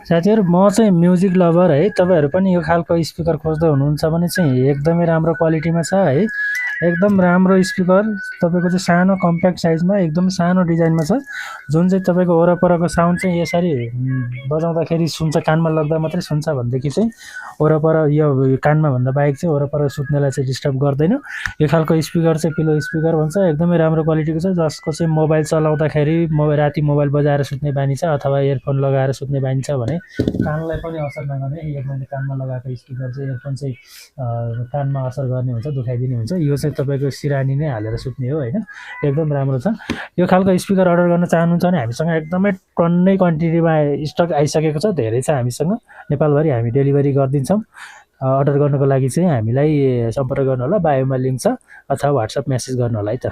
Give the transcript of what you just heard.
साथीहरु म चाहिँ म्युजिक लभर है। तपाईहरु पनि यो खालको स्पिकर खोज्दै हुनुहुन्छ भने चाहिँ एकदमै राम्रो क्वालिटीमा छ है। एकदम राम्रो स्पिकर तपाईको चाहिँ सानो कम्प्याक्ट साइजमा एकदम सानो डिजाइनमा छ, जुन चाहिँ तपाईको वरपरको साउन्ड चाहिँ यसरी बजाउँदाखेरि सुन्छ, कानमा लाग्दा मात्रै सुन्छ भनेदेखि चाहिँ वरपर यो कानमा भन्दा बाहेक चाहिँ वरपर सुत्नेलाई चाहिँ डिस्टर्ब गर्दैन। यो खालको स्पिकर चाहिँ पिलो स्पिकर भन्छ, एकदमै राम्रो क्वालिटीको छ, जसको चाहिँ मोबाइल चलाउँदाखेरि राति मोबाइल बजाएर सुत्ने बानी छ अथवा इयरफोन लगाएर सुत्ने बानी छ भने कानलाई पनि असर नगर्ने यो मैले कानमा लगाएको स्पिकर चाहिँ इयरफोन चाहिँ कानमा असर गर्ने हुन्छ, दुखाइदिने हुन्छ। यो चाहिँ तपाईको सिरानी नै हालेर सुत्ने हो हैन, एकदम राम्रो छ। यो खालको स्पिकर अर्डर गर्न चाहनुहुन्छ भने हामीसँग एकदमै टन्नै क्वान्टिटीमा स्टक आइसकेको छ, धेरै छ हामीसँग, नेपालभरि हामी डेलिभरी गरिदिन्छौँ। अर्डर गर्नको लागि चाहिँ हामीलाई सम्पर्क गर्नु होला, बायोमा लिङ्क छ अथवा व्हाट्सएप मेसेज गर्नु होला है त।